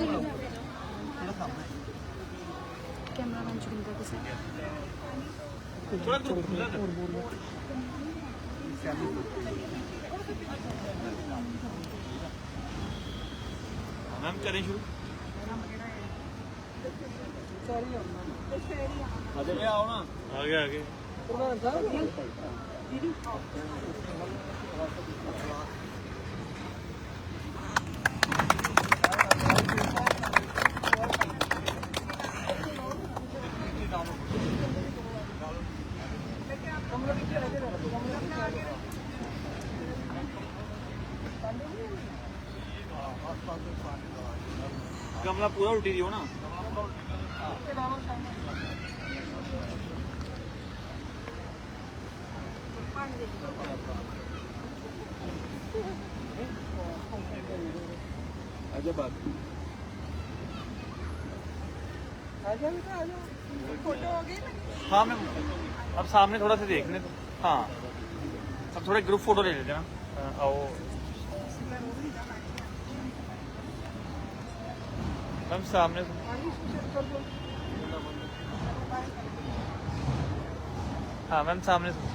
कैमरा मैन शुरू करके सर मैम करें शुरू। आगे आओ ना, आगे आगे। गमला पूरा उल्टी दियो ना। आजा बात। फोटो हो गई ना? हाँ मैम, अब सामने थोड़ा सा देखने दो। हाँ अब थोड़ा ग्रुप फोटो ले लेते ना। आओ मैम सामने से। हाँ मैम सामने से।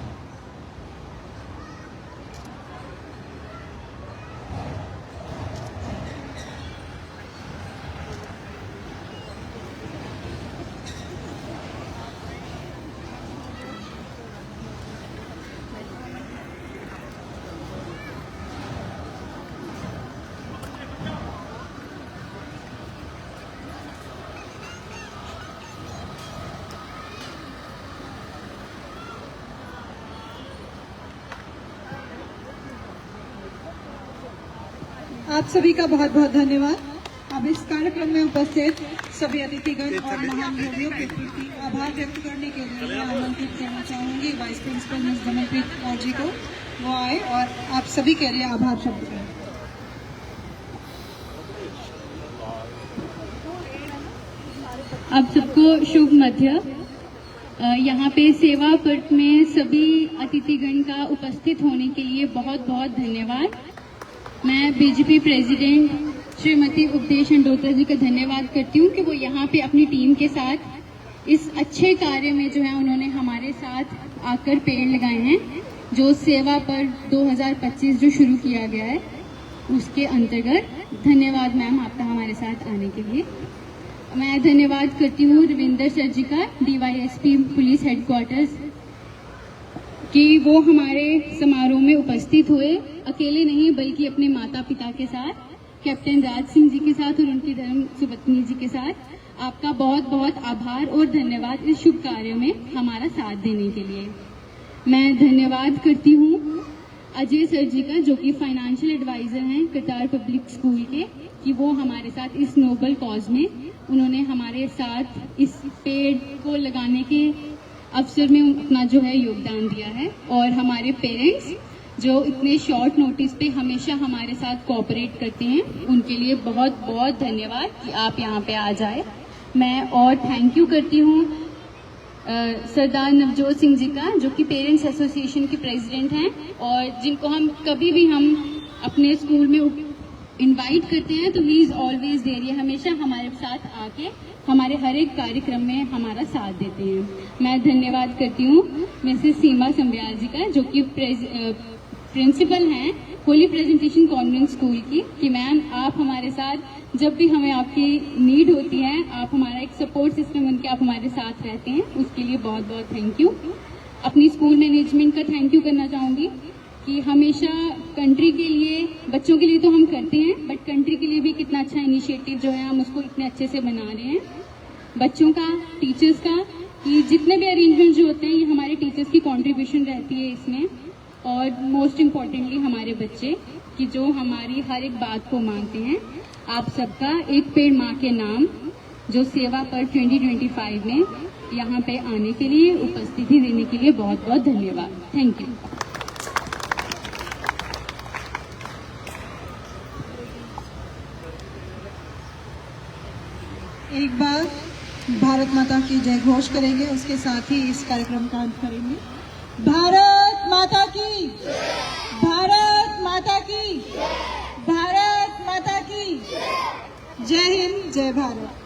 आप सभी का बहुत बहुत धन्यवाद। अब इस कार्यक्रम में उपस्थित सभी अतिथिगण और महान योगियों के प्रति आभार व्यक्त करने के लिए मैं आमंत्रित करना चाहूंगी vice principal miss Damanpreet Kaur ji को। वो आए और आप सभी के लिए आभार शब्द करें। आप सबको शुभ मध्य। यहाँ पे सेवा पर्व में सभी अतिथिगण का उपस्थित होने के लिए बहुत बहुत धन्यवाद। मैं बीजेपी प्रेसिडेंट श्रीमती उपदेश अंडोत्रा जी का धन्यवाद करती हूँ कि वो यहाँ पे अपनी टीम के साथ इस अच्छे कार्य में जो है उन्होंने हमारे साथ आकर पेड़ लगाए हैं। जो सेवा पर्व 2025 जो शुरू किया गया है उसके अंतर्गत धन्यवाद मैम आपका हमारे साथ आने के लिए। मैं धन्यवाद करती हूँ रविंदर सर जी का, DYSP पुलिस हेडक्वार्टर्स, कि वो हमारे समारोह में उपस्थित हुए, अकेले नहीं बल्कि अपने माता पिता के साथ, कैप्टन राज सिंह जी के साथ और उनकी धर्म सुपत्नी जी के साथ। आपका बहुत बहुत आभार और धन्यवाद इस शुभ कार्य में हमारा साथ देने के लिए। मैं धन्यवाद करती हूँ अजय सर जी का, जो कि फाइनेंशियल एडवाइजर हैं कतार पब्लिक स्कूल के, कि वो हमारे साथ इस नोबल कॉज में उन्होंने हमारे साथ इस पेड़ को लगाने के अवसर में अपना जो है योगदान दिया है। और हमारे पेरेंट्स जो इतने शॉर्ट नोटिस पे हमेशा हमारे साथ कोऑपरेट करते हैं, उनके लिए बहुत बहुत धन्यवाद कि आप यहाँ पे आ जाए। मैं और थैंक यू करती हूँ सरदार नवजोत सिंह जी का, जो कि पेरेंट्स एसोसिएशन के प्रेसिडेंट हैं और जिनको हम कभी भी हम अपने स्कूल में इनवाइट करते हैं तो ही इज़ ऑलवेज देयर। ये हमेशा हमारे साथ आके हमारे हर एक कार्यक्रम में हमारा साथ देते हैं। मैं धन्यवाद करती हूँ मिसेस सीमा संब्याल जी का, जो कि प्रिंसिपल हैं होली प्रेजेंटेशन कॉन्वेंट स्कूल की, कि मैम आप हमारे साथ जब भी हमें आपकी नीड होती है, आप हमारा एक सपोर्ट सिस्टम बन के आप हमारे साथ रहते हैं, उसके लिए बहुत बहुत थैंक यू। अपनी स्कूल मैनेजमेंट का थैंक यू करना चाहूँगी कि हमेशा कंट्री के लिए, बच्चों के लिए तो हम करते हैं, बट कंट्री के लिए भी कितना अच्छा इनिशिएटिव जो है हम उसको इतने अच्छे से बना रहे हैं। बच्चों का, टीचर्स का, कि जितने भी अरेंजमेंट जो होते हैं ये हमारे टीचर्स की कंट्रीब्यूशन रहती है इसमें, और मोस्ट इम्पॉर्टेंटली हमारे बच्चे कि जो हमारी हर एक बात को मानते हैं। आप सबका एक पेड़ माँ के नाम जो सेवा पर 2025 में यहाँ पे आने के लिए, उपस्थिति देने के लिए बहुत बहुत धन्यवाद। Thank you. एक बार भारत माता की जय घोष करेंगे, उसके साथ ही इस कार्यक्रम का अंत करेंगे। भारत माता की, भारत माता की, भारत माता की जय हिंद, जय भारत।